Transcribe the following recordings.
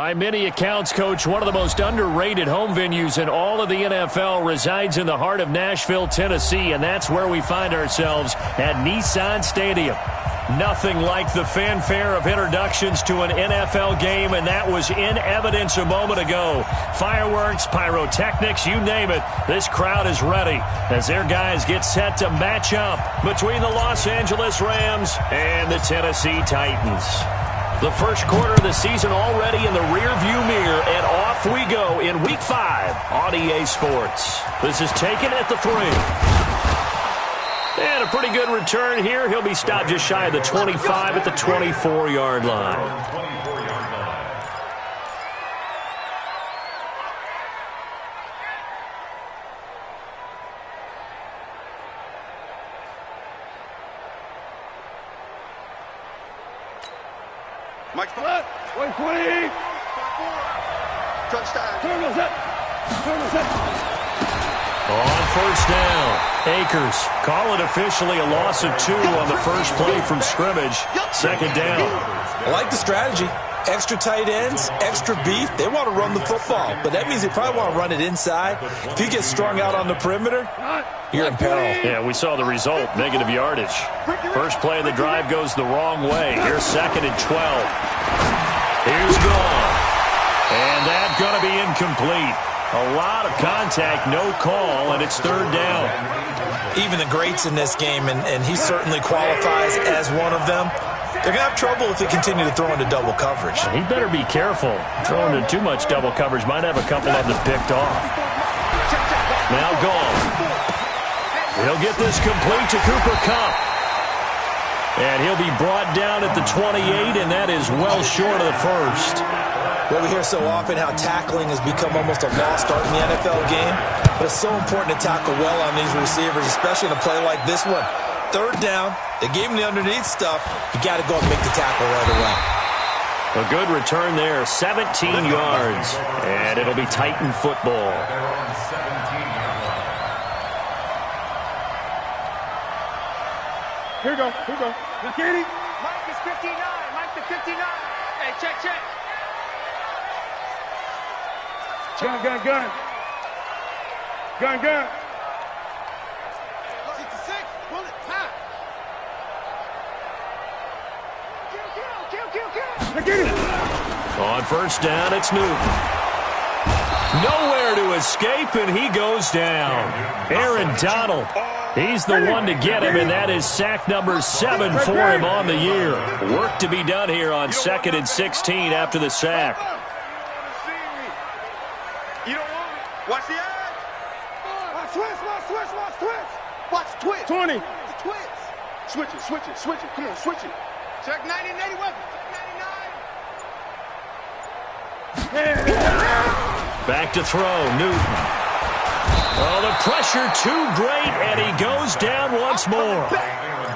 By many accounts, Coach, one of the most underrated home venues in all of the NFL resides in the heart of Nashville, Tennessee, and that's where we find ourselves at Nissan Stadium. Nothing like the fanfare of introductions to an NFL game, and that was in evidence a moment ago. Fireworks, pyrotechnics, you name it. This crowd is ready as their guys get set to match up between the Los Angeles Rams and the Tennessee Titans. The first quarter of the season already in the rearview mirror, and off we go in Week 5 on EA Sports. This is taken at the 3. And a pretty good return here. He'll be stopped just shy of the 25 at the 24-yard line. Mike's left. 120. Touchdown. Turn set. On first down, Akers call it officially a loss of 2 on the first play from scrimmage. Second down. I like the strategy. Extra tight ends, extra beef. They want to run the football, but that means they probably want to run it inside. If you get strung out on the perimeter, you're in peril. Yeah, we saw the result, negative yardage. First play of the drive goes the wrong way. Here's 2nd and 12. Here's gone. And that's going to be incomplete. A lot of contact, no call, and it's 3rd down. Even the greats in this game, and he certainly qualifies as one of them, they're going to have trouble if they continue to throw into double coverage. He better be careful. Throwing into too much double coverage might have a couple of them picked off. Now gone. He'll get this complete to Cooper Kupp. And he'll be brought down at the 28, and that is well short of the first. Well, we hear so often how tackling has become almost a lost art in the NFL game, but it's so important to tackle well on these receivers, especially in a play like this one. 3rd down, they gave him the underneath stuff. You got to go and make the tackle right away. A good return there, 17 yards, and it'll be Titan football. Here we go. Kenny. Mike is 59. Mike the 59. Hey, check. Gun. 66, bullet, pop. Kill. On first down, it's Newton. Nowhere to escape, and he goes down. Aaron Donald. He's the one to get him, and that is sack number 7 for him on the year. Work to be done here on 2nd and 16 after the sack. Watch the eye. Watch twitch. 20. The twitch. Switch it. Come on, switch it. Check 90 weapon. 99. Back to throw, Newton. Oh, the pressure too great, and he goes down once more.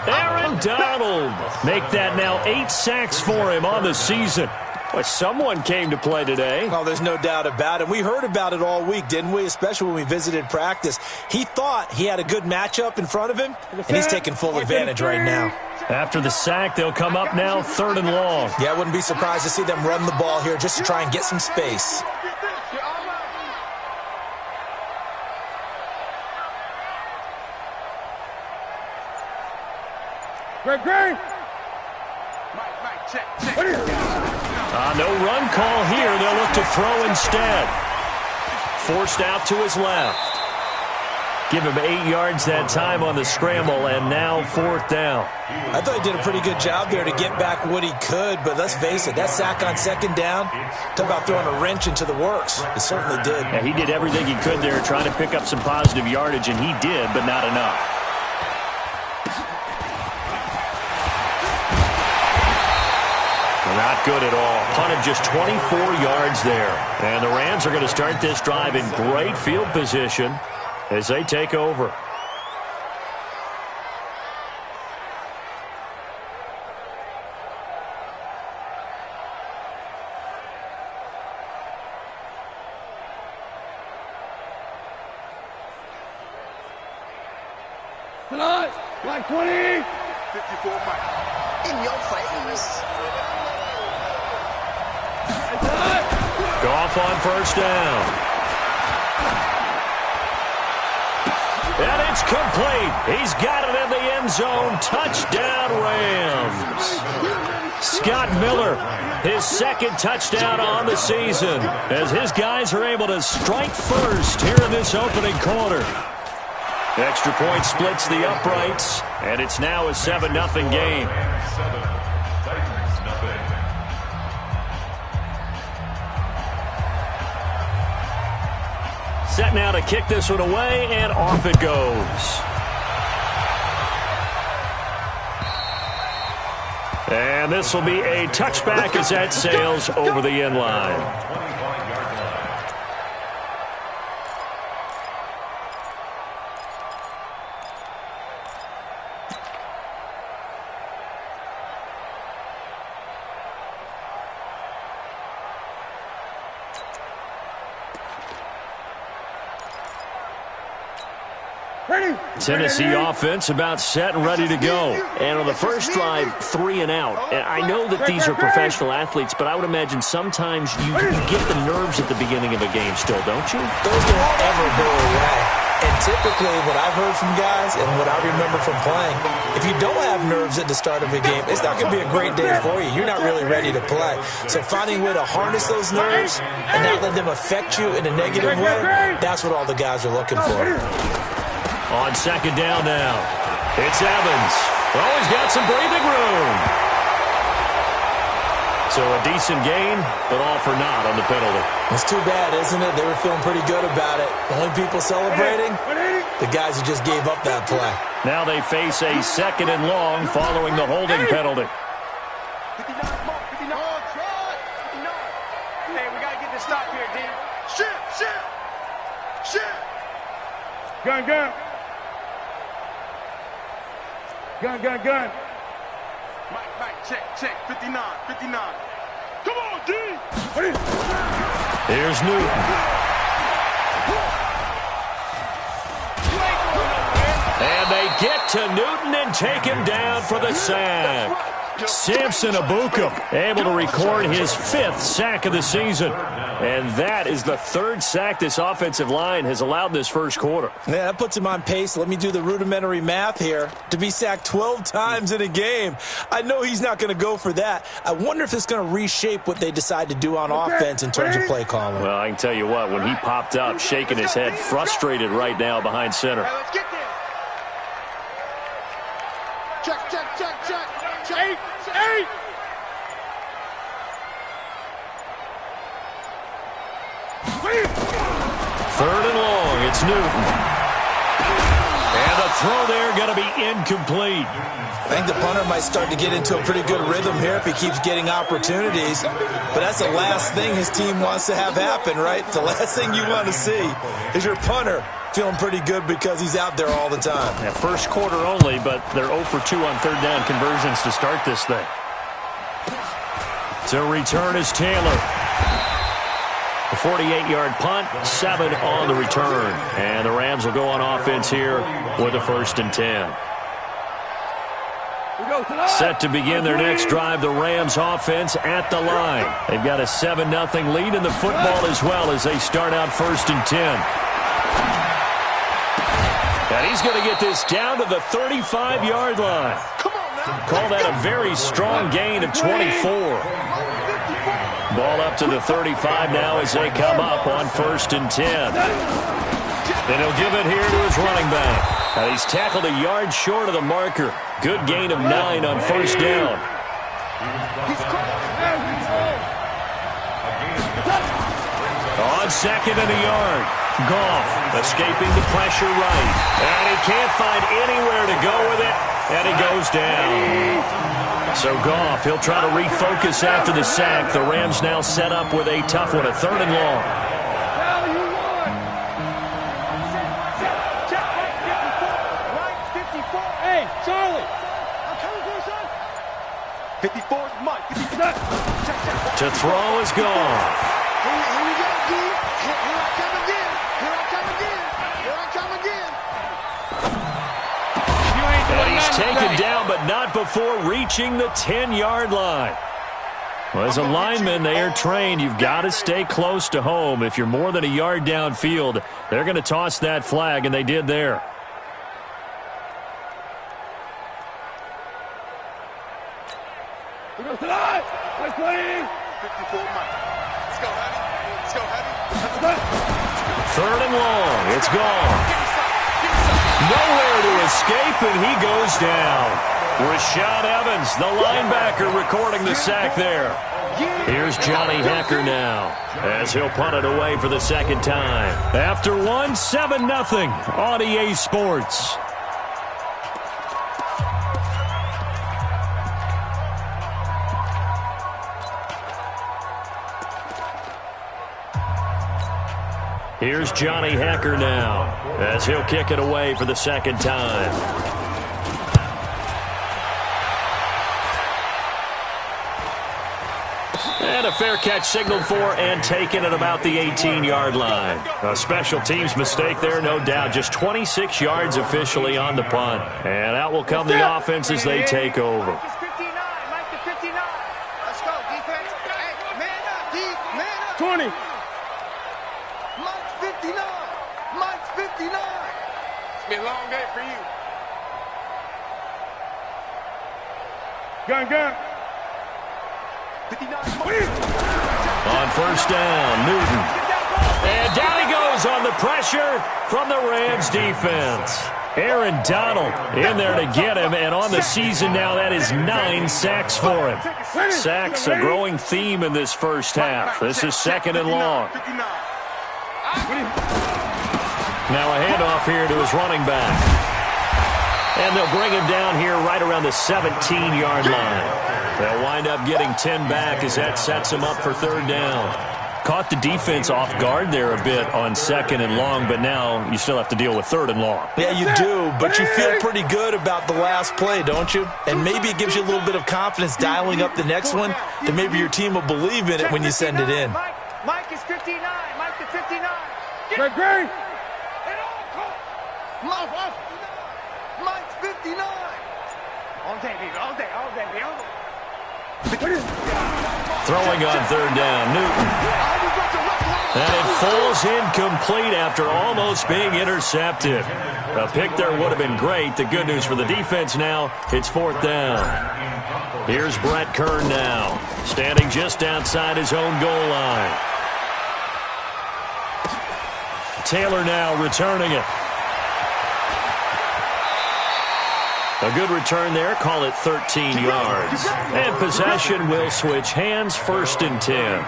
Aaron Donald. Make that now 8 sacks for him on the season. Well, someone came to play today. Oh, there's no doubt about it. We heard about it all week, didn't we? Especially when we visited practice. He thought he had a good matchup in front of him, and he's taking full advantage right now. After the sack, they'll come up now 3rd and long. Yeah, I wouldn't be surprised to see them run the ball here just to try and get some space. Greg. Mike, check. No run call here. They'll look to throw instead. Forced out to his left. Give him 8 yards that time on the scramble, and now 4th down. I thought he did a pretty good job there to get back what he could, but let's face it, that sack on 2nd down, talk about throwing a wrench into the works. He certainly did. Yeah, he did everything he could there trying to pick up some positive yardage, and he did, but not enough. Not good at all. Punted just 24 yards there. And the Rams are going to start this drive in great field position as they take over. Tonight, like 20. 54 Mike. In your face. Goff on first down. And it's complete. He's got it in the end zone. Touchdown, Rams. Scott Miller, his second touchdown on the season, as his guys are able to strike first here in this opening quarter. Extra point splits the uprights, and it's now a 7-0 game. Set now to kick this one away, and off it goes. And this will be a touchback as that sails over the end line. Tennessee offense about set and ready to go. And on the first drive, 3 and out. And I know that these are professional athletes, but I would imagine sometimes you get the nerves at the beginning of a game still, don't you? Those don't ever go away. And typically what I've heard from guys and what I remember from playing, if you don't have nerves at the start of a game, it's not going to be a great day for you. You're not really ready to play. So finding a way to harness those nerves and not let them affect you in a negative way, that's what all the guys are looking for. On second down now, it's Evans. Oh, he's got some breathing room. So a decent gain, but all for naught on the penalty. It's too bad, isn't it? They were feeling pretty good about it. The only people celebrating, the guys who just gave up that play. Now they face a second and long following the holding penalty. 59, Hey, we got to get this stop here, D. Shit. Gun. Gun. Mike, check. 59. Come on, D. Here's Newton. And they get to Newton and take him down for the sack. Samson Ebukam able to record his 5th sack of the season. And that is the 3rd sack this offensive line has allowed this first quarter. Yeah, that puts him on pace. Let me do the rudimentary math here. To be sacked 12 times in a game, I know he's not going to go for that. I wonder if it's going to reshape what they decide to do on offense in terms of play calling. Well, I can tell you what, when he popped up, shaking his head, frustrated right now behind center. Let's get there. Check. 8. Third and long, it's Newton. And the throw there going to be incomplete. I think the punter might start to get into a pretty good rhythm here if he keeps getting opportunities. But that's the last thing his team wants to have happen, right? The last thing you want to see is your punter feeling pretty good because he's out there all the time. Yeah, first quarter only, but they're 0 for 2 on third down conversions to start this thing. To return is Taylor. A 48-yard punt, 7 on the return. And the Rams will go on offense here with a 1st and 10. Set to begin their next drive, the Rams offense at the line. They've got a 7-0 lead in the football as well as they start out 1st and 10. And he's going to get this down to the 35-yard line. Call that a very strong gain of 24. Ball up to the 35 now as they come up on 1st and 10. And he'll give it here to his running back. Now he's tackled a yard short of the marker. Good gain of 9 on 1st down. On 2nd and a yard. Goff escaping the pressure right. And he can't find anywhere to go with it. And he goes down. So Goff, he'll try to refocus after the sack. The Rams now set up with a tough one, a 3rd and long. Hey, Charlie. 54 is Mike. To throw is Goff. Here we go, D. Here I come again. And he's taken down, but not before reaching the 10-yard line. Well, as a lineman, they are trained. You've got to stay close to home. If you're more than a yard downfield, they're going to toss that flag, and they did there. Let's go, Heavy. Let's go, Heavy. Third and long. It's gone. Nowhere to escape, and he goes down. Rashad Evans, the linebacker, recording the sack there. Here's Johnny Hecker now, as he'll punt it away for the second time. After one, 7-0 on EA Sports. Here's Johnny Hecker now, as he'll kick it away for the second time. And a fair catch signaled for and taken at about the 18-yard line. A special teams mistake there, no doubt. Just 26 yards officially on the punt. And out will come the offense as they take over. Mike is 59. Let's go, defense. Hey, man up, D. Man up. 20. Mike's 59. Mike's 59. It's been a long day for you. Gun. 59. On first down, Newton. And down he goes on the pressure from the Rams defense. Aaron Donald in there to get him, and on the season now, that is 9 sacks for him. Sacks, a growing theme in this first half. This is second and long. Now a handoff here to his running back. And they'll bring him down here right around the 17-yard line. They'll wind up getting 10 back as that sets them up for third down. Caught the defense off guard there a bit on second and long, but now you still have to deal with third and long. Yeah, you do, but you feel pretty good about the last play, don't you? And maybe it gives you a little bit of confidence dialing up the next one, that maybe your team will believe in it when you send it in. Mike is 59. Mike is 59. Great. Mike's 59. All day, baby. All day. Throwing on third down, Newton. And it falls incomplete after almost being intercepted. A pick there would have been great. The good news for the defense now, it's fourth down. Here's Brett Kern now, standing just outside his own goal line. Taylor now returning it. A good return there. Call it 13 yards. And possession will switch hands, first and 10.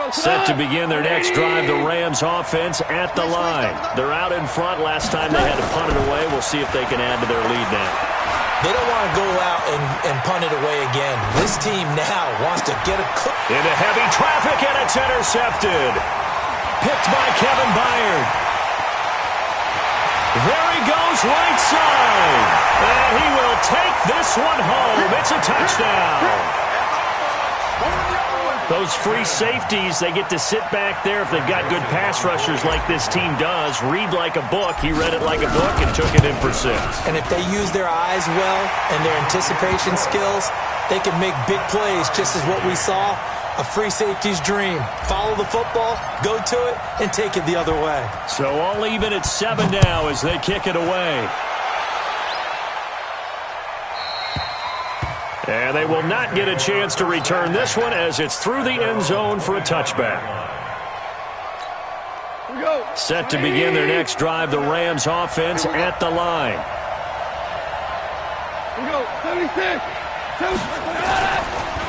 Set to begin their next drive, the Rams offense at the line. They're out in front. Last time they had to punt it away. We'll see if they can add to their lead now. They don't want to go out and punt it away again. This team now wants to get a cook. Into heavy traffic, and it's intercepted. Picked by Kevin Byard. There he goes, right side. And he will take this one home. It's a touchdown. Those free safeties, they get to sit back there if they've got good pass rushers like this team does. Read like a book. He read it like a book and took it in for 6. And if they use their eyes well and their anticipation skills, they can make big plays, just as what we saw. A free safety's dream. Follow the football, go to it, and take it the other way. So all even at 7 now as they kick it away. And they will not get a chance to return this one as it's through the end zone for a touchback. Set to begin their next drive, the Rams offense at the line.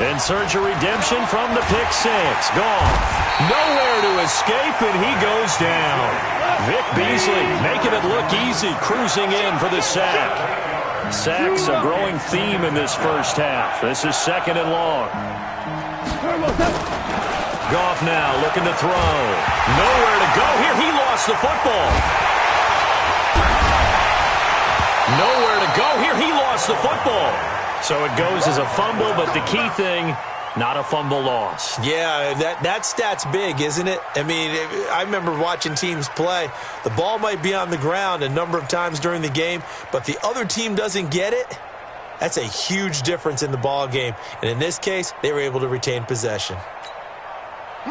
In search of redemption from the pick 6. Gone. Nowhere to escape, and he goes down. Vic Beasley making it look easy, cruising in for the sack. Sacks a growing theme in this first half. This is second and long. Goff now looking to throw. Nowhere to go here. He lost the football. Nowhere to go here. He lost the football. So it goes as a fumble, but the key thing, not a fumble loss. Yeah, that stat's big, isn't it? I mean, I remember watching teams play. The ball might be on the ground a number of times during the game, but the other team doesn't get it. That's a huge difference in the ball game. And in this case, they were able to retain possession.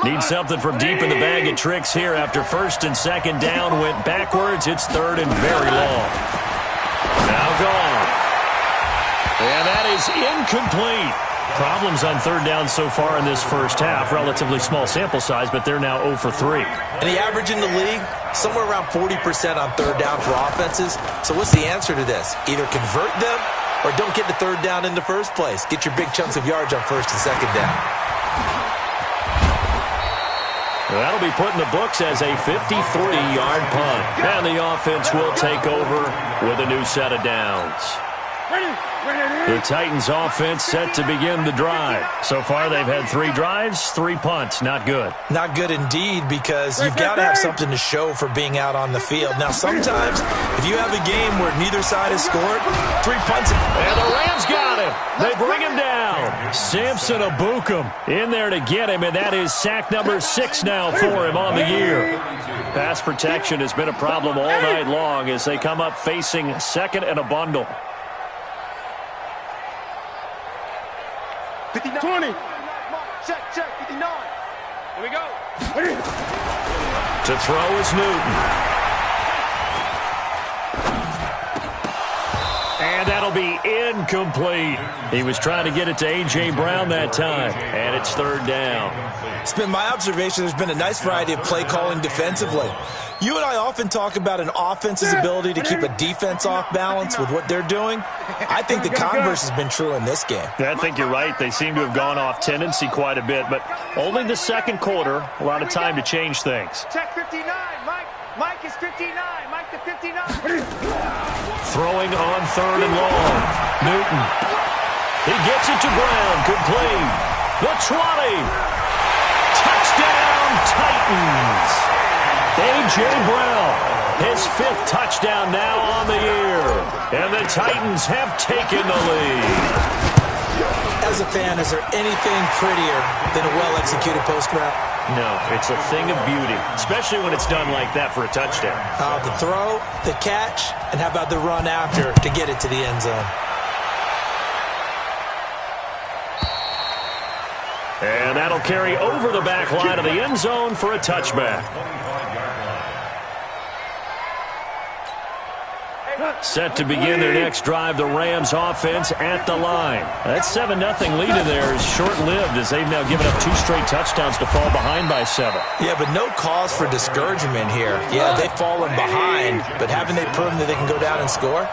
Need something from deep in the bag of tricks here after first and second down went backwards. It's third and very long. Now gone. And that is incomplete. Problems on third down so far in this first half. Relatively small sample size, but they're now 0 for 3. And the average in the league, somewhere around 40% on third down for offenses. So what's the answer to this? Either convert them or don't get the third down in the first place. Get your big chunks of yards on first and second down. That'll be put in the books as a 53-yard punt. And the offense will take over with a new set of downs. The Titans offense set to begin the drive. So far they've had 3 drives, 3 punts. Not good. Not good indeed, because you've got to have something to show for being out on the field. Now sometimes if you have a game where neither side has scored, 3 punts. And the Rams got him. They bring him down. Samson Abukum in there to get him, and that is sack number 6 now for him on the year. Pass protection has been a problem all night long as they come up facing second and a bundle. 59. 20. Check, 59. Here we go. To throw is Newton. And that'll be incomplete. He was trying to get it to A.J. Brown that time. And it's third down. It's been my observation there's been a nice variety of play calling defensively. You and I often talk about an offense's ability to keep a defense off balance with what they're doing. I think the converse has been true in this game. I think you're right. They seem to have gone off tendency quite a bit, but only the second quarter, a lot of time to change things. Check 59, Mike. Mike is 59. Mike the 59. Throwing on third and long. Newton. He gets it to Brown. Complete. The 20. Touchdown, Titans. A.J. Brown, his 5th touchdown now on the year. And the Titans have taken the lead. As a fan, is there anything prettier than a well-executed post route? No, it's a thing of beauty, especially when it's done like that for a touchdown. The throw, the catch, and how about the run after to get it to the end zone? And that'll carry over the back line of the end zone for a touchback. Set to begin their next drive, the Rams offense at the line. That 7-0 lead in there is short-lived as they've now given up 2 straight touchdowns to fall behind by 7. Yeah, but no cause for discouragement here. Yeah, they've fallen behind, but haven't they proven that they can go down and score?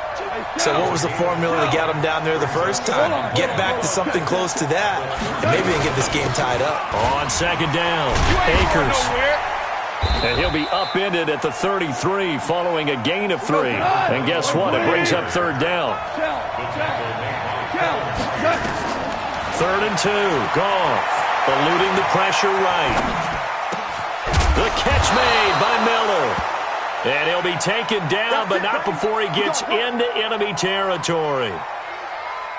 So what was the formula to get them down there the first time? Get back to something close to that, and maybe they can get this game tied up. On second down, Akers. And he'll be upended at the 33 following a gain of 3. And guess what? It brings up third down. 3rd and 2. Goff eluding the pressure right. The catch made by Miller. And he'll be taken down, but not before he gets into enemy territory.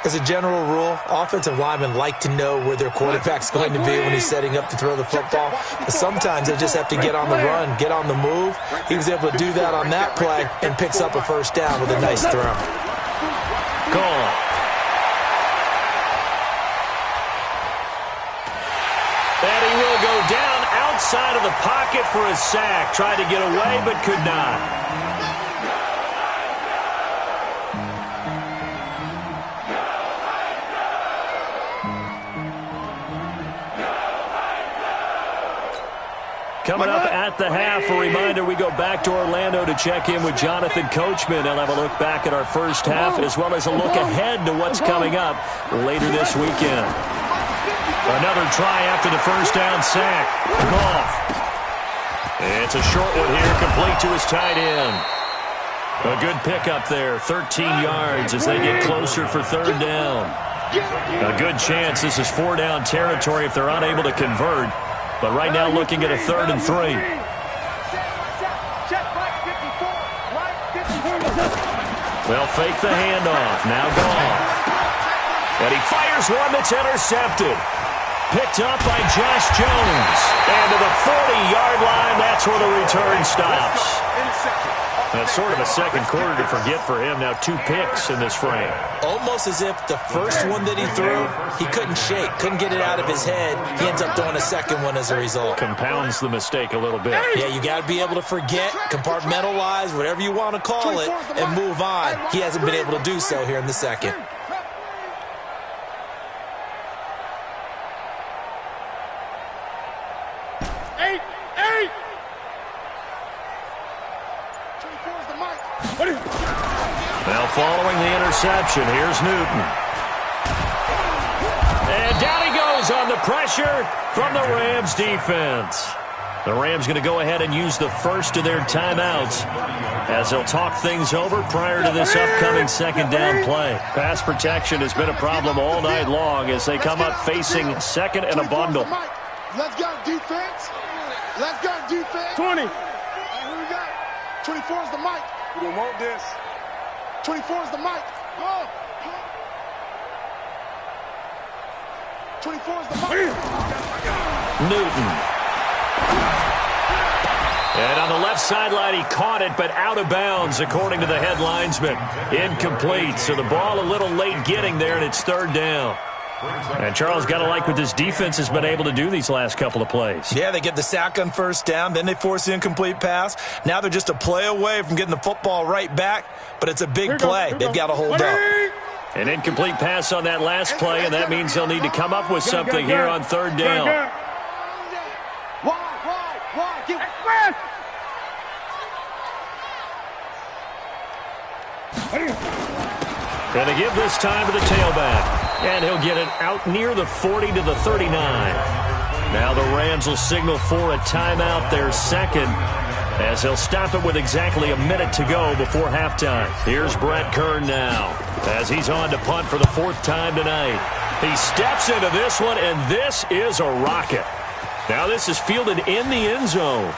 As a general rule, offensive linemen like to know where their quarterback's going to be when he's setting up to throw the football. But sometimes they just have to get on the run, get on the move. He was able to do that on that play and picks up a first down with a nice throw. Gone. And he will go down outside of the pocket for a sack. Tried to get away, but could not. Coming up at the half, a reminder, we go back to Orlando to check in with Jonathan Coachman. He'll have a look back at our first half as well as a look ahead to what's coming up later this weekend. Another try after the first down sack. Goff. It's a short one here, complete to his tight end. A good pickup there, 13 yards as they get closer for third down. A good chance this is 4-down territory if they're unable to convert. But right now looking at a 3rd and 3. They'll fake the handoff. Now Goff. And he fires one that's intercepted. Picked up by Josh Jones. And to the 40-yard line, that's where the return stops. That's sort of a second quarter to forget for him. Now 2 picks in this frame. Almost as if the first one that he threw, he couldn't shake, couldn't get it out of his head. He ends up throwing a second one as a result. Compounds the mistake a little bit. Yeah, you got to be able to forget, compartmentalize, whatever you want to call it, and move on. He hasn't been able to do so here in the second. Now following the interception, here's Newton. And down he goes on the pressure from the Rams defense. The Rams going to go ahead and use the first of their timeouts as they'll talk things over prior to this upcoming second down play. Pass protection has been a problem all night long as they come up facing second and a bundle. Let's go, defense. Let's go, defense. 20. Who we got? 24 is the mic. We don't want this. 24 is the mic. 24 is the mic. Newton. And on the left sideline, he caught it, but out of bounds, according to the head linesman. Incomplete, so the ball a little late getting there, and it's third down. And Charles, got to like what this defense has been able to do these last couple of plays. Yeah, they get the sack on first down, then they force the incomplete pass. Now they're just a play away from getting the football right back, but it's a big play. They've got to hold up. An incomplete pass on that last play, and that means they'll need to come up with something here on third down. And they give this time to the tailback. And he'll get it out near the 40 to the 39. Now the Rams will signal for a timeout, their second, as they'll stop it with exactly a minute to go before halftime. Here's Brett Kern now as he's on to punt for the 4th time tonight. He steps into this one, and this is a rocket. Now this is fielded in the end zone.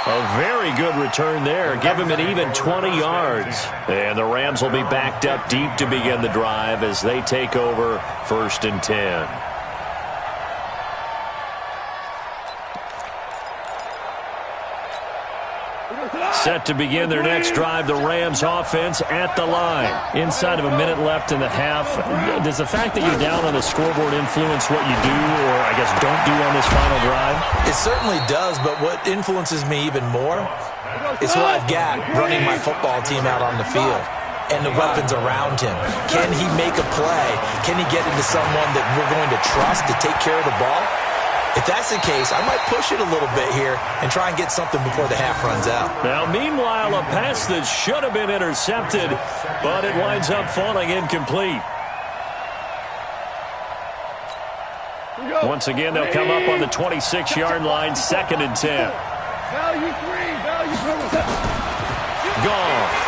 A very good return there. Give him an even 20 yards. And the Rams will be backed up deep to begin the drive as they take over 1st and 10. Set to begin their next drive, the Rams offense at the line. Inside of a minute left in the half, does the fact that you're down on the scoreboard influence what you do or, I guess, don't do on this final drive? It certainly does, but what influences me even more is what I've got running my football team out on the field and the weapons around him. Can he make a play? Can he get into someone that we're going to trust to take care of the ball? If that's the case, I might push it a little bit here and try and get something before the half runs out. Now, meanwhile, a pass that should have been intercepted, but it winds up falling incomplete. Once again, they'll come up on the 26-yard line, 2nd and 10. Goff.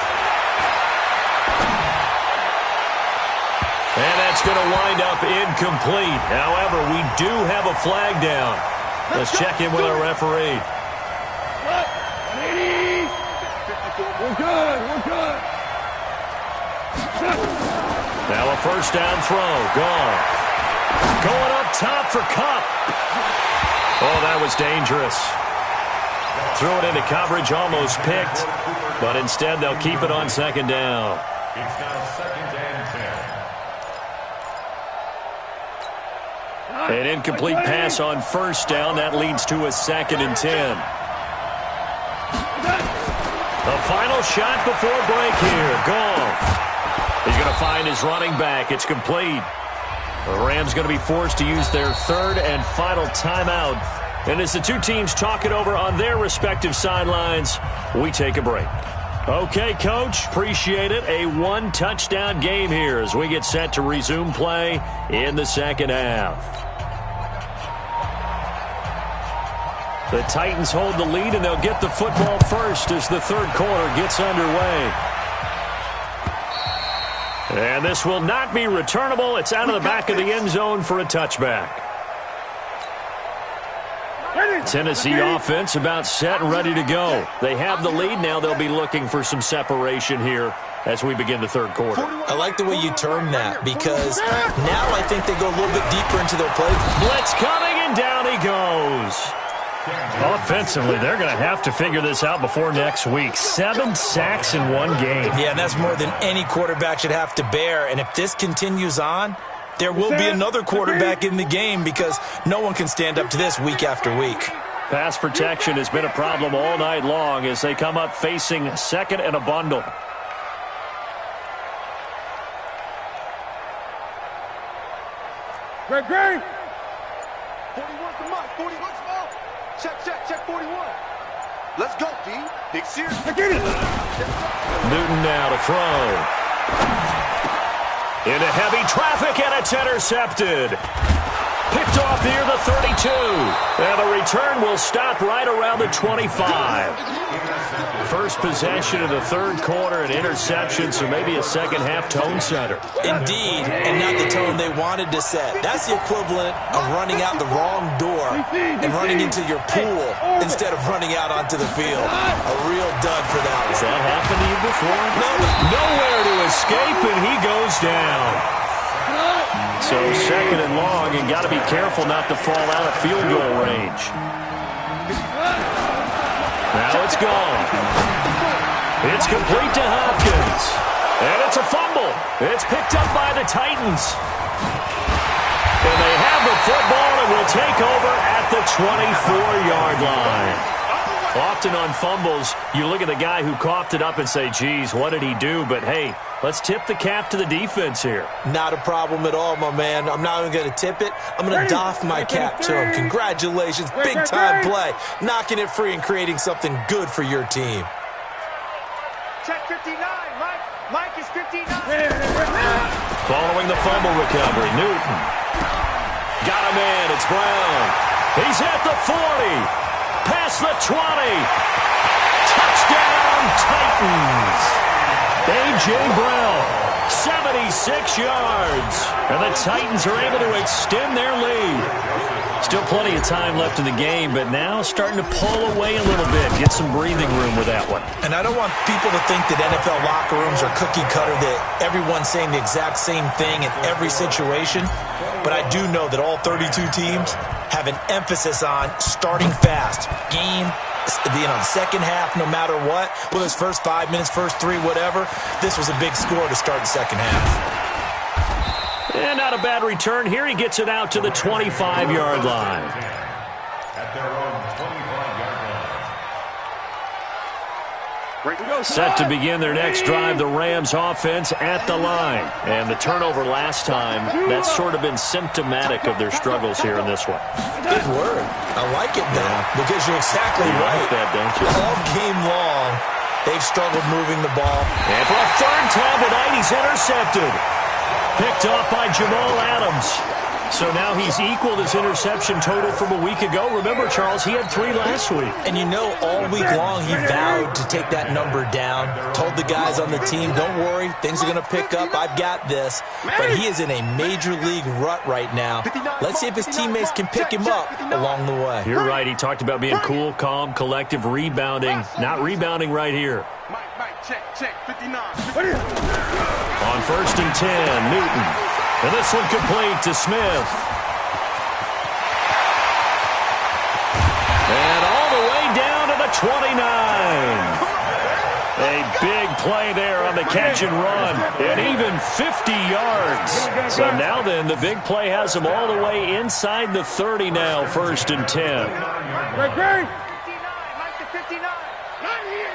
And that's going to wind up incomplete. However, we do have a flag down. Let's check in with our referee. We're good. Now a 1st down throw. Goff. Going up top for Kupp. Oh, that was dangerous. Threw it into coverage, almost picked. But instead, they'll keep it on 2nd down. It's now 2nd and 10. An incomplete pass on 1st down. That leads to a 2nd and 10. The final shot before break here. Goff. He's going to find his running back. It's complete. The Rams going to be forced to use their 3rd and final timeout. And as the two teams talk it over on their respective sidelines, we take a break. Okay, Coach, appreciate it. A 1-touchdown game here as we get set to resume play in the 2nd half. The Titans hold the lead, and they'll get the football first as the 3rd quarter gets underway. And this will not be returnable. It's out of the back of the end zone for a touchback. Tennessee offense about set and ready to go. They have the lead now. They'll be looking for some separation here as we begin the third quarter. I like the way you term that because now I think they go a little bit deeper into their play. Blitz coming, and down he goes. Offensively, they're going to have to figure this out before next week. 7 sacks in one game. Yeah, and that's more than any quarterback should have to bear. And if this continues on, there will be another quarterback in the game because no one can stand up to this week after week. Pass protection has been a problem all night long as they come up facing second and a bundle. Greg. 41's the mark. 41 small. Check 41. Let's go, D. Big series. Get it. Newton now to throw. Into heavy traffic, and it's intercepted. Picked off near the 32. And the return will stop right around the 25. First possession of the third quarter, an interception, so maybe a second-half tone setter. Indeed, and not the tone they wanted to set. That's the equivalent of running out the wrong door and running into your pool instead of running out onto the field. A real dud for that one. Has that happened to you before? No. Nowhere to escape, and he goes down. So second and long, and got to be careful not to fall out of field goal range. Now it's gone. It's complete to Hopkins. And it's a fumble. It's picked up by the Titans. And they have the football and will take over at the 24-yard line. Often on fumbles, you look at the guy who coughed it up and say, geez, what did he do? But, hey, let's tip the cap to the defense here. Not a problem at all, my man. I'm not even going to tip it. I'm going to doff my cap to him. Congratulations. Big-time play. Knocking it free and creating something good for your team. Check 59. Mike is 59. Following the fumble recovery, Newton. Got a man. It's Brown. He's at the 40. Past the 20. Touchdown, Titans. A.J. Brown, 76 yards. And the Titans are able to extend their lead. Still plenty of time left in the game, but now starting to pull away a little bit. Get some breathing room with that one. And I don't want people to think that NFL locker rooms are cookie cutter, that everyone's saying the exact same thing in every situation. But I do know that all 32 teams have an emphasis on starting fast. Game, second half, no matter what. Whether it's first 5 minutes, first 3, whatever. This was a big score to start the second half. And not a bad return here. He gets it out to the 25-yard line. At their own 25-yard line. Set to begin their next drive, the Rams offense at the line. And the turnover last time, that's sort of been symptomatic of their struggles here in this one. Good word. I like it, though, because you're exactly right. Like that, don't you? All game long, they've struggled moving the ball. And for a third time tonight, he's intercepted. Picked off by Jamal Adams. So now he's equaled his interception total from a week ago. Remember, Charles, he had 3 last week. And you know, all week long he vowed to take that number down. Told the guys on the team, don't worry, things are going to pick up. I've got this. But he is in a major league rut right now. Let's see if his teammates can pick him up along the way. You're right. He talked about being cool, calm, collective, rebounding. Not rebounding right here. Mike, check 59. On first and 10, Newton. And this one complete to Smith. And all the way down to the 29. A big play there on the catch and run. And even 50 yards. So now then, the big play has him all the way inside the 30 now, first and 10. Greg. 59, Mike to 59. Not here.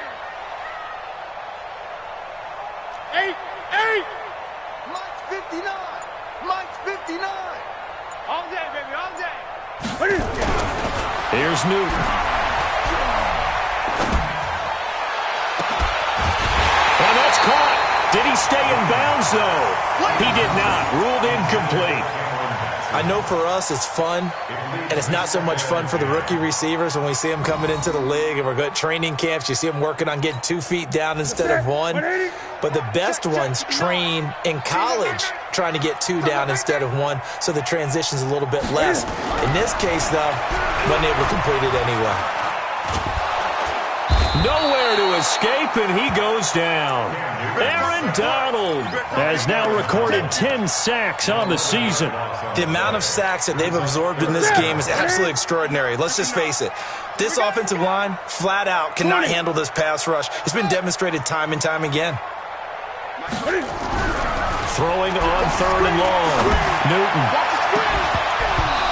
8. Mike's 59. Mike's 59. All day, baby, all day. Here's Newton. And that's caught. Did he stay in bounds, though? He did not. Ruled incomplete. I know for us it's fun, and it's not so much fun for the rookie receivers when we see them coming into the league and we're going to training camps. You see them working on getting 2 feet down instead of 1. But the best ones train in college trying to get 2 down instead of 1, so the transition's a little bit less. In this case, though, wasn't able to complete it anyway. Nowhere to escape, and he goes down. Aaron Donald has now recorded 10 sacks on the season. The amount of sacks that they've absorbed in this game is absolutely extraordinary. Let's just face it. This offensive line, flat out, cannot handle this pass rush. It's been demonstrated time and time again. Throwing on 3rd and long. Newton.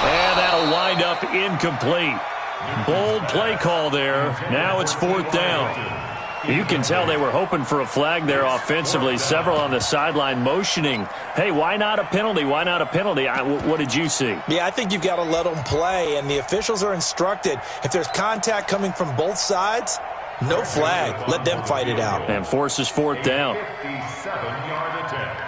And that'll wind up incomplete. Bold play call there. Now it's 4th down. You can tell they were hoping for a flag there offensively. Several on the sideline motioning, hey, why not a penalty? Why not a penalty? What did you see? Yeah, I think you've got to let them play, and the officials are instructed. If there's contact coming from both sides, no flag. Let them fight it out. And forces 4th down. 57-yard attempt.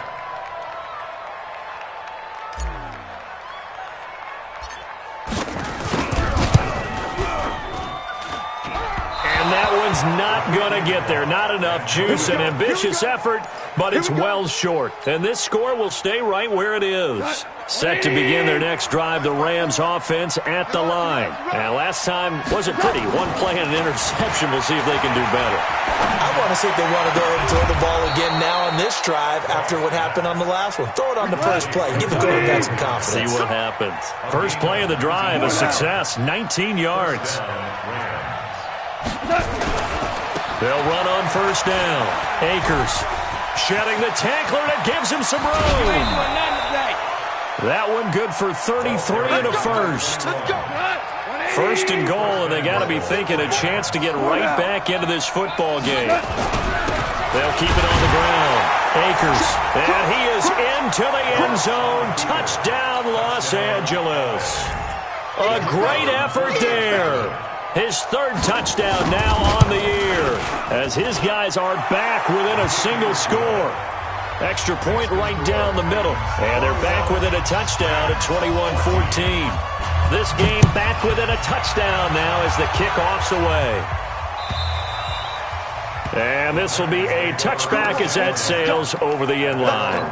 And that one's not going to get there. Not enough juice. An ambitious effort, but it's well short. And this score will stay right where it is. Set to begin their next drive, the Rams offense at the line. And last time wasn't pretty. 1 play and an interception. We'll see if they can do better. I want to see if they want to go ahead and throw the ball again now on this drive after what happened on the last one. Throw it on the first play. Give the quarterback some confidence. See what happens. First play of the drive, a success. 19 yards. They'll run on 1st down. Akers shedding the tackler that gives him some room. That one good for 33 and a first. 1st and goal, and they got to be thinking a chance to get right back into this football game. They'll keep it on the ground. Akers, and he is into the end zone. Touchdown, Los Angeles. A great effort there. His 3rd touchdown now on the year as his guys are back within a single score. Extra point right down the middle. And they're back within a touchdown at 21-14. This game back within a touchdown now as the kickoff's away. And this will be a touchback as that sails over the end line.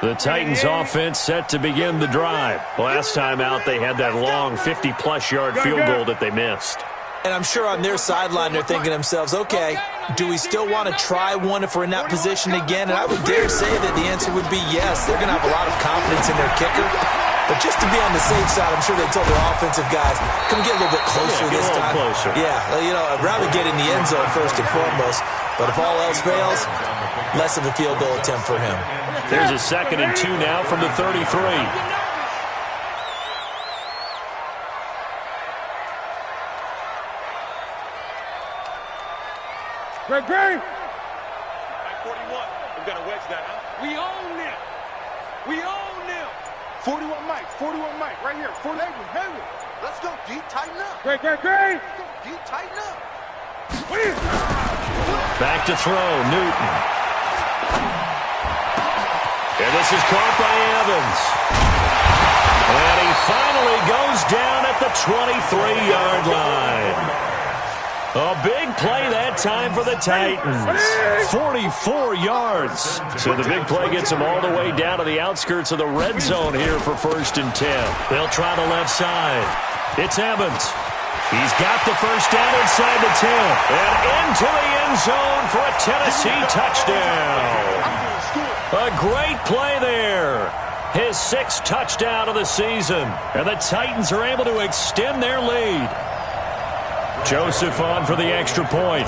The Titans offense set to begin the drive. Last time out, they had that long 50-plus yard field goal that they missed. And I'm sure on their sideline, they're thinking to themselves, okay, do we still want to try one if we're in that position again? And I would dare say that the answer would be yes. They're going to have a lot of confidence in their kicker. But just to be on the safe side, I'm sure they told their offensive guys, come get a little bit closer this time. Closer. Yeah, I'd rather get in the end zone first and foremost. But if all else fails, less of a field goal attempt for him. There's a 2nd and 2 now from the 33. Greg. 41. We've got to wedge that, huh? We own them. 41 Mike, right here. 40 Henry. Let's go, D. Tighten up. Greg. Let's go, D. Tighten up. Back to throw, Newton. And this is caught by Evans. And he finally goes down at the 23-yard line. A big play that time for the Titans. 44 yards. So the big play gets them all the way down to the outskirts of the red zone here for 1st and 10. They'll try the left side. It's Evans. He's got the first down inside the 10. And into the end zone for a Tennessee touchdown. A great play there. His 6th touchdown of the season. And the Titans are able to extend their lead. Joseph on for the extra point.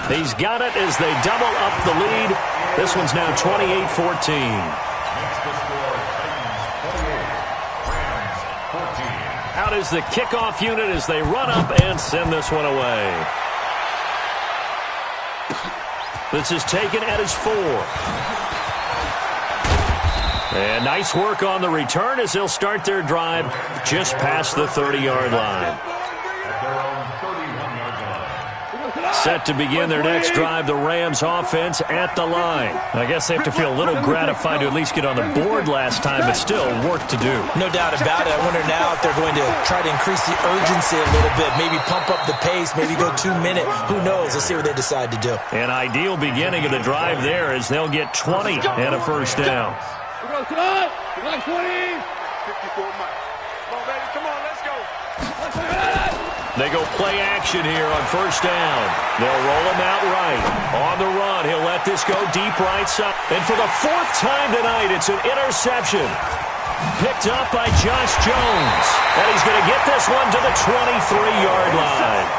He's got it as they double up the lead. This one's now 28-14. Out is the kickoff unit as they run up and send this one away. This is taken at his 4. And nice work on the return as they'll start their drive just past the 30-yard line. Set to begin their next drive, the Rams offense at the line. I guess they have to feel a little gratified to at least get on the board last time, but still work to do. No doubt about it. I wonder now if they're going to try to increase the urgency a little bit, maybe pump up the pace, maybe go 2 minute. Who knows? Let's see what they decide to do. An ideal beginning of the drive there as they'll get 20 and a first down. 54 miles. Come on, baby. Come on, let's go. They go play action here on first down. They'll roll him out right. On the run, he'll let this go deep right side. And for the 4th time tonight, it's an interception. Picked up by Josh Jones. And he's going to get this one to the 23-yard line.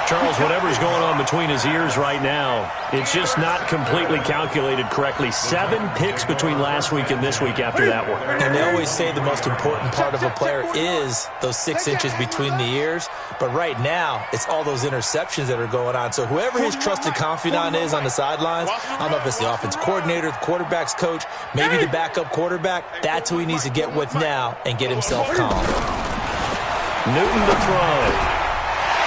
Charles, whatever's going on between his ears right now, it's just not completely calculated correctly. 7 picks between last week and this week after that one. And they always say the most important part of a player is those 6 inches between the ears. But right now, it's all those interceptions that are going on. So whoever his trusted confidant is on the sidelines, I don't know if it's the offense coordinator, the quarterback's coach, maybe the backup quarterback, that's who he needs to get with now and get himself calm. Newton to throw.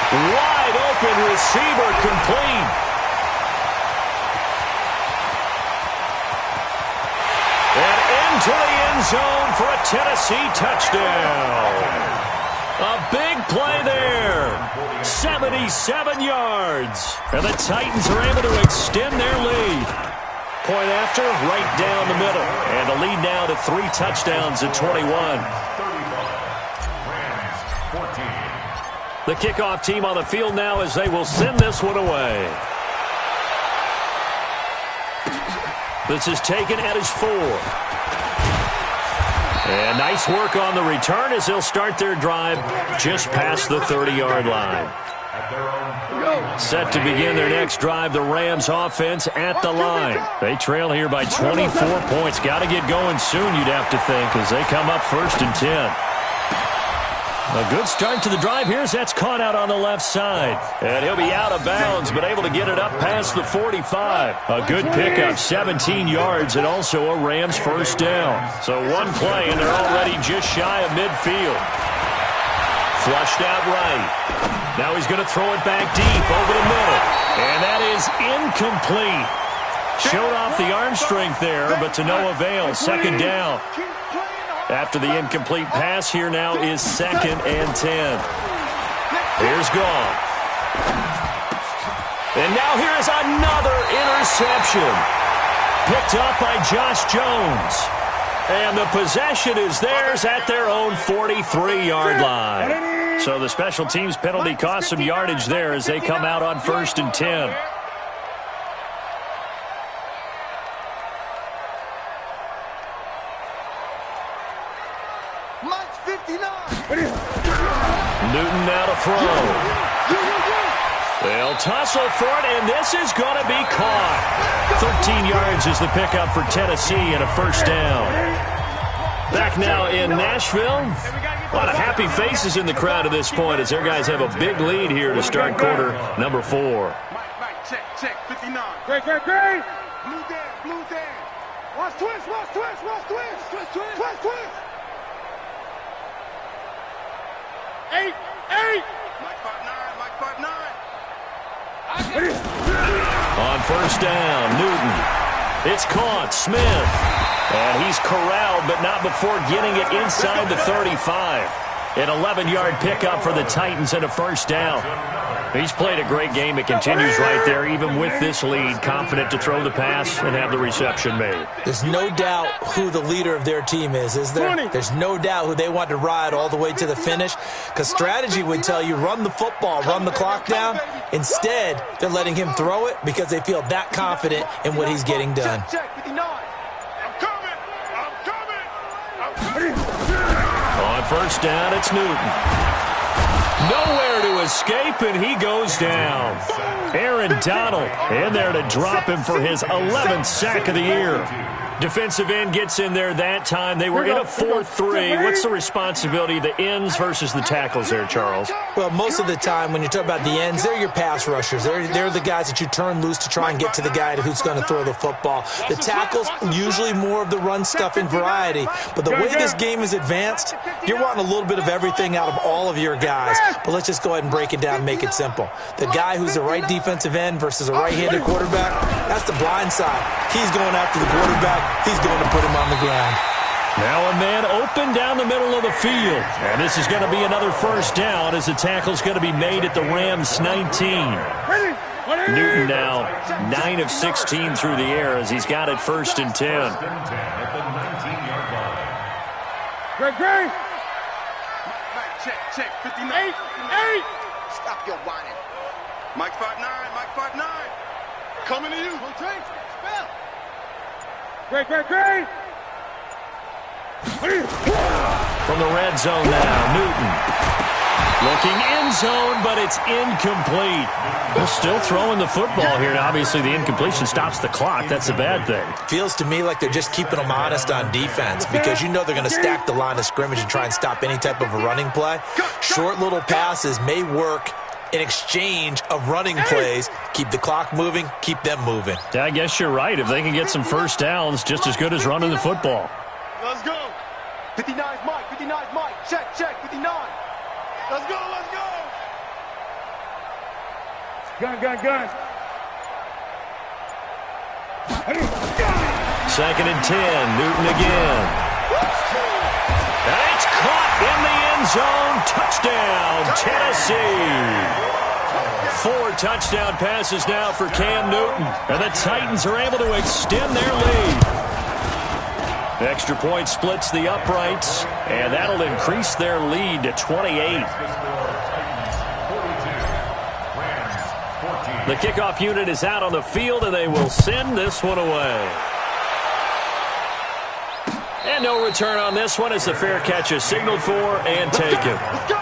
Wide open receiver, complete. And into the end zone for a Tennessee touchdown. A big play there. 77 yards. And the Titans are able to extend their lead. Point after, right down the middle. And the lead now to 3 touchdowns at 21. The kickoff team on the field now as they will send this one away. This is taken at his 4. And nice work on the return as they'll start their drive just past the 30-yard line. Set to begin their next drive, the Rams offense at the line. They trail here by 24 points. Got to get going soon, you'd have to think, as they come up 1st and 10. A good start to the drive here as that's caught out on the left side. And he'll be out of bounds, but able to get it up past the 45. A good pickup, 17 yards, and also a Rams first down. So one play, and they're already just shy of midfield. Flushed out right. Now he's going to throw it back deep over the middle. And that is incomplete. Showed off the arm strength there, but to no avail. 2nd down. After the incomplete pass, here now is 2nd and 10. Here's Goff. And now here is another interception. Picked up by Josh Jones. And the possession is theirs at their own 43-yard line. So the special teams penalty cost some yardage there as they come out on 1st and 10. Newton now to throw. They'll tussle for it, and this is going to be caught. 13 yards is the pickup for Tennessee and a first down. Back now in Nashville. A lot of happy faces in the crowd at this point as their guys have a big lead here to start quarter number 4. Check, 59. Great. Blue down. Watch twist. Eight. Mike 5'9". On first down, Newton. It's caught, Smith. And he's corralled, but not before getting it inside the 35. An 11-yard pickup for the Titans and a first down. He's played a great game. It continues right there, even with this lead. Confident to throw the pass and have the reception made. There's no doubt who the leader of their team is there? There's no doubt who they want to ride all the way to the finish. Because strategy would tell you, run the football, run the clock down. Instead, they're letting him throw it because they feel that confident in what he's getting done. On first down, it's Newton. Nowhere to escape, and he goes down. Aaron Donald in there to drop him for his 11th sack of the year. Defensive end gets in there that time. They were in a 4-3. What's the responsibility of the ends versus the tackles there, Charles? Well, most of the time when you talk about the ends, they're your pass rushers. They're the guys that you turn loose to try and get to the guy who's going to throw the football. The tackles, usually more of the run-stuffing variety. But the way this game is advanced, you're wanting a little bit of everything out of all of your guys. But let's just go ahead and break it down and make it simple. The guy who's the right defensive end versus a right-handed quarterback, that's the blind side. He's going after the quarterback. He's going to put him on the ground. Now a man open down the middle of the field. And this is going to be another first down as the tackle's going to be made at the Rams' 19. Newton now 9 of 16 through the air as he's got it 1st and 10. Great. Check. 59. 8. Stop your whining. Mike 5'9". Mike 5'9". Coming to you. Great. From the red zone now, Newton. Looking end zone, but it's incomplete. We're still throwing the football here. Now, obviously, the incompletion stops the clock. That's a bad thing. Feels to me like they're just keeping them honest on defense because you know they're going to stack the line of scrimmage and try and stop any type of a running play. Short little passes may work in exchange of running plays. Keep the clock moving, keep them moving. Yeah, I guess you're right. If they can get some first downs, just as good as running the football. Let's go. 59's Mike. Check. 59. Let's go. Gun. 2nd and 10. Newton again. And it's caught in the end zone. Touchdown, Tennessee. 4 touchdown passes now for Cam Newton. And the Titans are able to extend their lead. Extra point splits the uprights, and that'll increase their lead to 28. The kickoff unit is out on the field, and they will send this one away. And no return on this one as the fair catch is signaled for and taken. Let's go.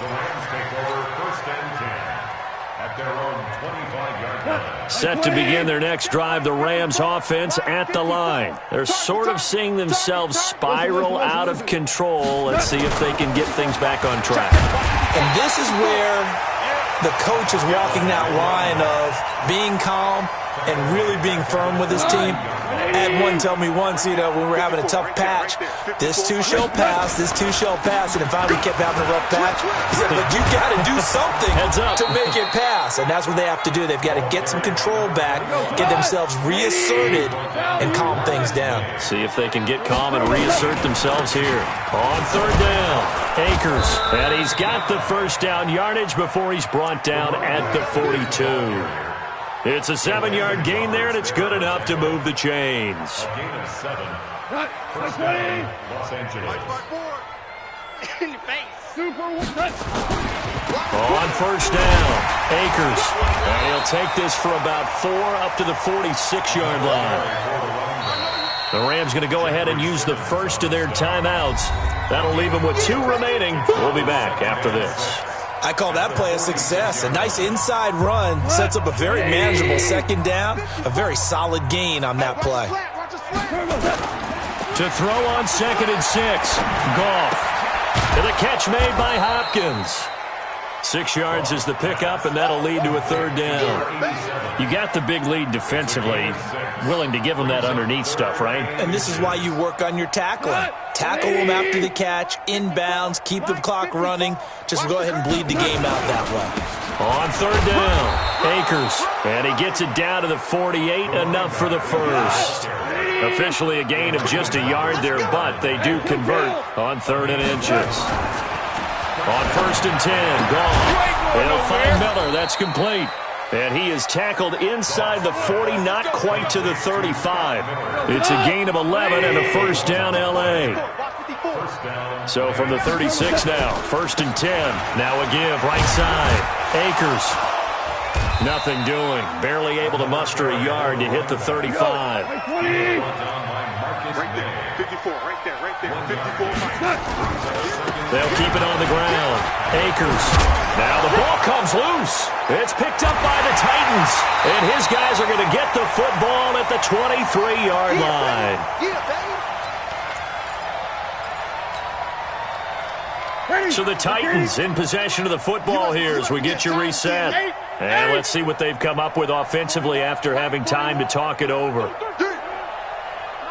The Rams take over 1st and 10 at their own 25-yard line. Set to begin their next drive, the Rams offense at the line. They're sort of seeing themselves spiral out of control. Let's see if they can get things back on track. And this is where the coach is walking that line of being calm and really being firm with his team. I had one tell me once, when we were having a tough patch, this too shall pass, and if finally kept having a rough patch, he said, but you got to do something to make it pass, and that's what they have to do. They've got to get some control back, get themselves reasserted, and calm things down. See if they can get calm and reassert themselves here. On 3rd down, Akers, and he's got the first down yardage before he's brought down at the 42. It's a 7-yard gain there, and it's good enough to move the chains. A gain of 7. First down, Los Angeles. In your face. On 1st down, Akers. And he'll take this for about 4 up to the 46-yard line. The Rams going to go ahead and use the first of their timeouts. That'll leave them with 2 remaining. We'll be back after this. I call that play a success. A nice inside run sets up a very manageable 2nd down. A very solid gain on that play. To throw on 2nd and 6. Goff. And the catch made by Hopkins. 6 yards is the pickup, and that'll lead to a 3rd down. You got the big lead defensively. Willing to give them that underneath stuff, right? And this is why you work on your tackling. Tackle them after the catch, inbounds, keep the clock running. Just go ahead and bleed the game out that way. On 3rd down, Akers. And he gets it down to the 48, enough for the first. Officially a gain of just a yard there, but they do convert on 3rd and inches. On 1st and 10, Goff. They'll find Miller. That's complete. And he is tackled inside the 40, not quite to the 35. It's a gain of 11 and a first down, L.A. So from the 36 now, 1st and 10. Now a give, right side. Akers. Nothing doing. Barely able to muster a yard to hit the 35. Right there. 54. Right there. 54. They'll keep it on the ground. Akers. Now the ball comes loose. It's picked up by the Titans. And his guys are going to get the football at the 23-yard line. So the Titans in possession of the football here as we get you reset. And let's see what they've come up with offensively after having time to talk it over.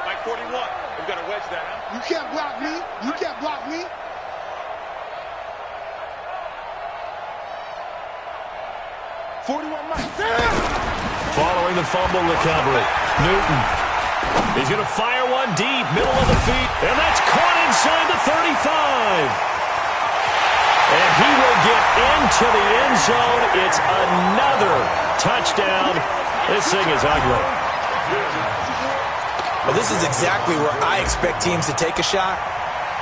Mike 41. We've got to wedge that, huh? You can't block me. You can't block me. Following the fumble recovery, Newton. He's going to fire one deep, middle of the feet, and that's caught inside the 35. And he will get into the end zone. It's another touchdown. This thing is ugly. Well, this is exactly where I expect teams to take a shot.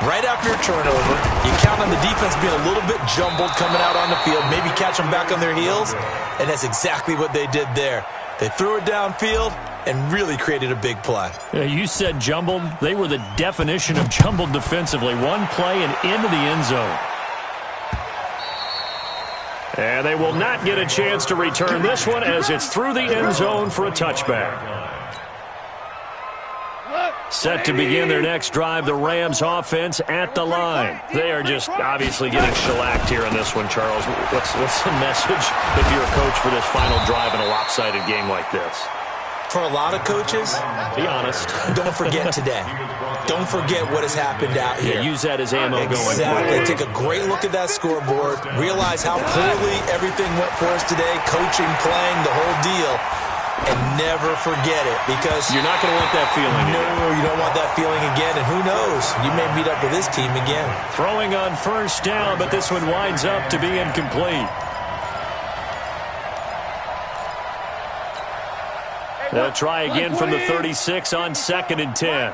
Right after a turnover, you count on the defense being a little bit jumbled coming out on the field, maybe catch them back on their heels, and that's exactly what they did there. They threw it downfield and really created a big play. Yeah, you said jumbled. They were the definition of jumbled defensively. One play and into the end zone. And they will not get a chance to return this one as it's through the end zone for a touchback. Set to begin their next drive, the Rams offense at the line. They are just obviously getting shellacked here in this one, Charles. What's the message if you're a coach for this final drive in a lopsided game like this? For a lot of coaches, be honest. Don't forget today. Don't forget what has happened out here. Yeah, use that as ammo going forward. Exactly. Take a great look at that scoreboard. Realize how poorly everything went for us today. Coaching, playing, the whole deal. And never forget it, because you're not going to want that feeling again. No, you don't want that feeling again, and who knows? You may meet up with this team again. Throwing on first down, but this one winds up to be incomplete. They'll try again from the 36 on 2nd and 10.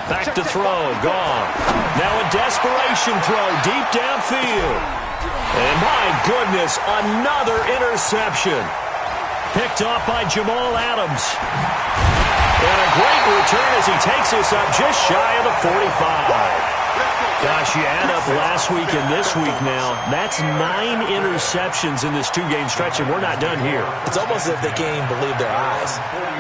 Back to throw, gone. Now a desperation throw deep downfield. And my goodness, another interception. Picked off by Jamal Adams. And a great return as he takes us up just shy of the 45. Gosh, you add up last week and this week now. That's 9 interceptions in this 2-game stretch, and we're not done here. It's almost as if they can't even believe their eyes.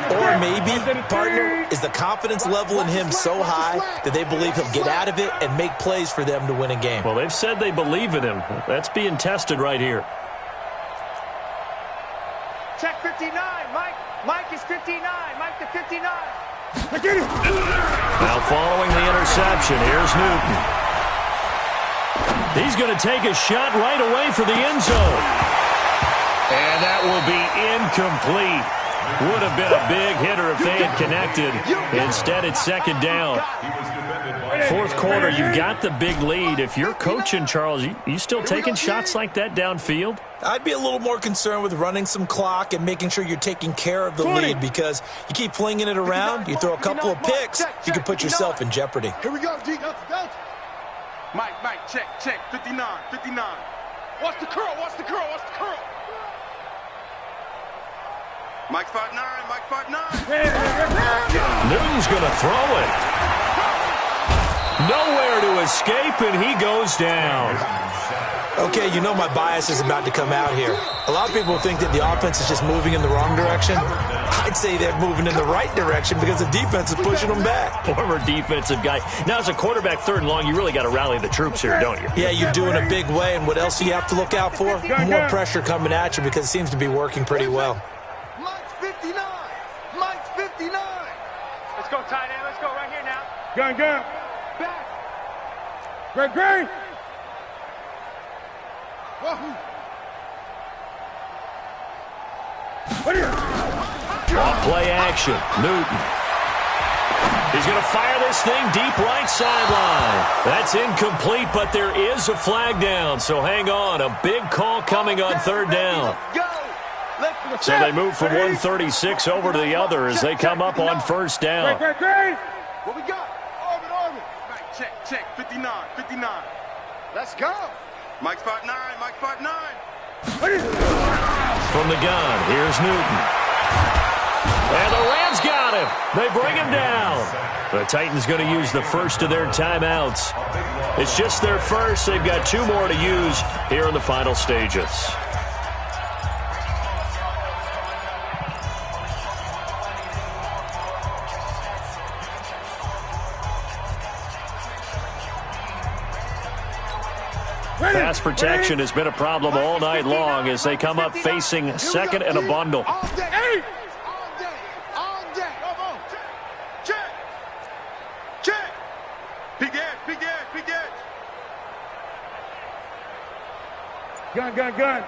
Or maybe, partner, is the confidence level in him so high that they believe he'll get out of it and make plays for them to win a game. Well, they've said they believe in him. That's being tested right here. Check 59. Mike is 59. Mike to 59. Now following the interception, here's Newton. He's going to take a shot right away for the end zone. And that will be incomplete. Would have been a big hitter if they had connected. Instead, it's 2nd down. 4th quarter, you've got the big lead. If you're coaching, Charles, you still taking shots like that downfield? I'd be a little more concerned with running some clock and making sure you're taking care of the lead, because you keep flinging it around, you throw a couple of picks, you can put yourself in jeopardy. Here we go, D. Mike, check. 59. Watch the curl. Mike 5'9". Newton's going to throw it. Nowhere to escape, and he goes down. Okay, you know my bias is about to come out here. A lot of people think that the offense is just moving in the wrong direction. I'd say they're moving in the right direction because the defense is pushing them back. Former defensive guy. Now, as a quarterback, 3rd and long, you really got to rally the troops here, don't you? Yeah, you do in a big way, and what else do you have to look out for? More pressure coming at you because it seems to be working pretty well. Mike's 59. Let's go, tight end. Let's go right here now. Gun. Back. Great. Off play action. Newton. He's going to fire this thing deep right sideline. That's incomplete, but there is a flag down, so hang on. A big call coming on 3rd down. So they move from 136 over to the other as they come up on 1st down. What we got? Orbit. Check. 59. Let's go. Mike 5'9". From the gun, here's Newton. And the Rams got him. They bring him down. The Titans going to use the first of their timeouts. It's just their first. They've got 2 more to use here in the final stages. Pass protection has been a problem all night long as they come up facing second and a bundle. All day. All day. Come on. Check. Check. Big edge. Gun.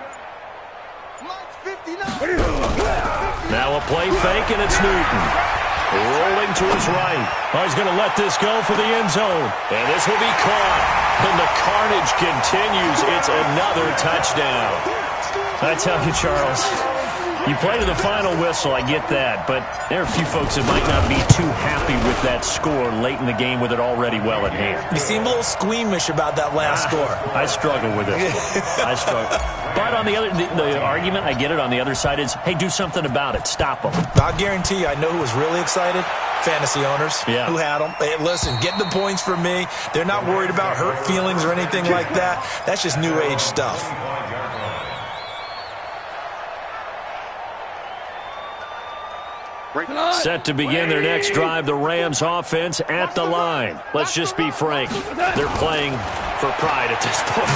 Mike's 59. Now a play fake, and it's Newton. Rolling to his right. Oh, he's going to let this go for the end zone. And this will be caught. And the carnage continues. It's another touchdown. I tell you, Charles, you play to the final whistle, I get that. But there are a few folks that might not be too happy with that score late in the game with it already well at hand. You seem a little squeamish about that last score. I struggle with it. I struggle. But on the other, the argument, I get it, on the other side is, hey, do something about it. Stop them. I'll guarantee you, I know who was really excited. Fantasy owners who had them. Hey, listen, get the points for me. They're not worried about hurt feelings or anything like that. That's just new age stuff. Set to begin their next drive, the Rams offense at the line. Let's just be frank. They're playing for pride at this point.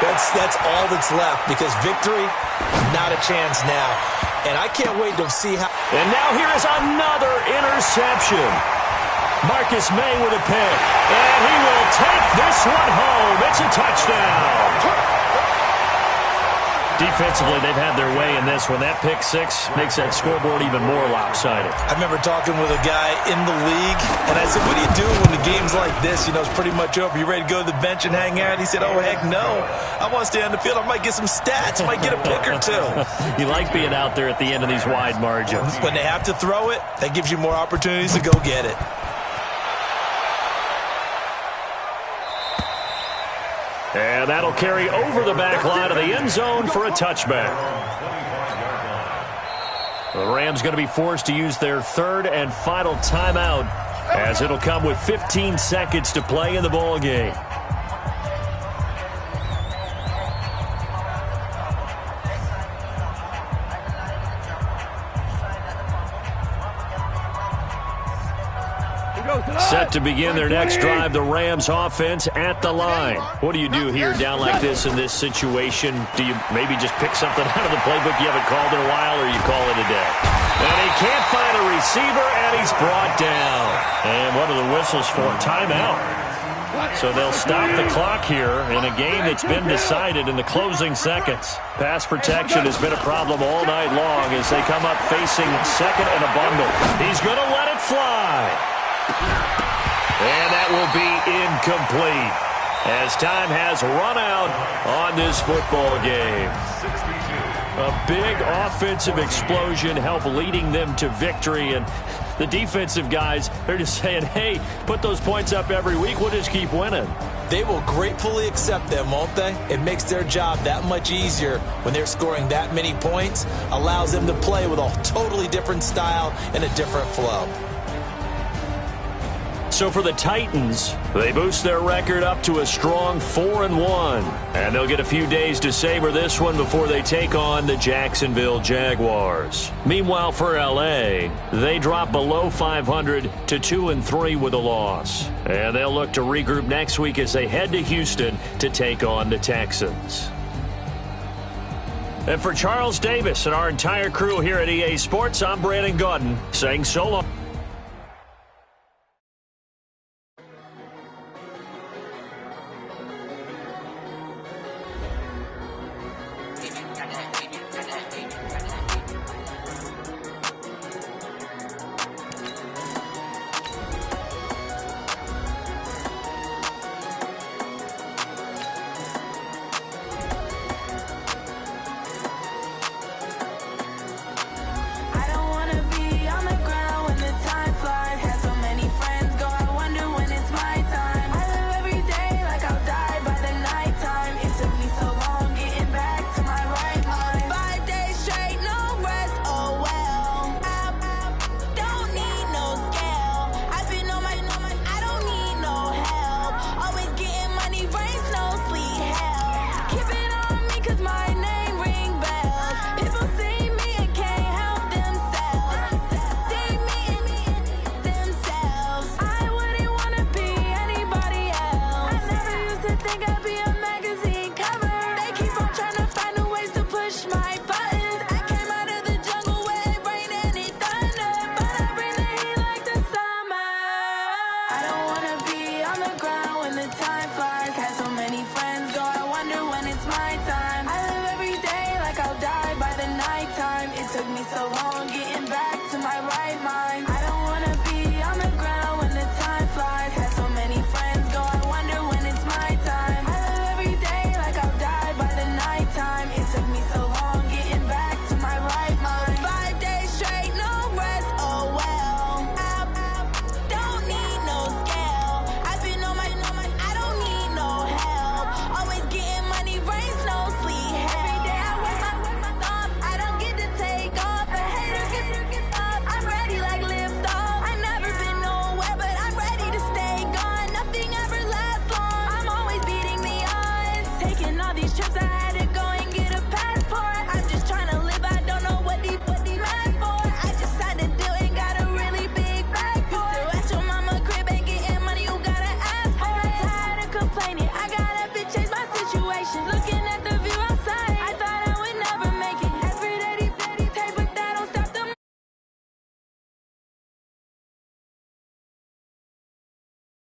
That's all that's left, because victory, not a chance now. And I can't wait to see how. And now here is another interception. Marcus May with a pick. And he will take this one home. It's a touchdown. Defensively, they've had their way in this one. That pick six makes that scoreboard even more lopsided. I remember talking with a guy in the league, and I said, what do you do when the game's like this? You know, it's pretty much over. You ready to go to the bench and hang out? He said, oh, heck no. I want to stay on the field. I might get some stats. I might get a pick or two. You like being out there at the end of these wide margins. When they have to throw it, that gives you more opportunities to go get it. And that'll carry over the back line of the end zone for a touchback. The Rams going to be forced to use their third and final timeout, as it'll come with 15 seconds to play in the ball game. Set to begin their next drive, the Rams offense at the line. What do you do here down like this in this situation? Do you maybe just pick something out of the playbook you haven't called in a while, or you call it a day? And he can't find a receiver, and he's brought down. And what are the whistles for? Timeout. So they'll stop the clock here in a game that's been decided in the closing seconds. Pass protection has been a problem all night long as they come up facing second and a bundle. He's going to let it fly. And that will be incomplete as time has run out on this football game. A big offensive explosion helped leading them to victory, and the defensive guys, they're just saying, hey, put those points up every week, we'll just keep winning. They will gratefully accept them, won't they? It makes their job that much easier when they're scoring that many points, allows them to play with a totally different style and a different flow. So for the Titans, they boost their record up to a strong 4-1. And they'll get a few days to savor this one before they take on the Jacksonville Jaguars. Meanwhile, for L.A., they drop below 500 to 2-3 with a loss. And they'll look to regroup next week as they head to Houston to take on the Texans. And for Charles Davis and our entire crew here at EA Sports, I'm Brandon Gaudin saying so long. so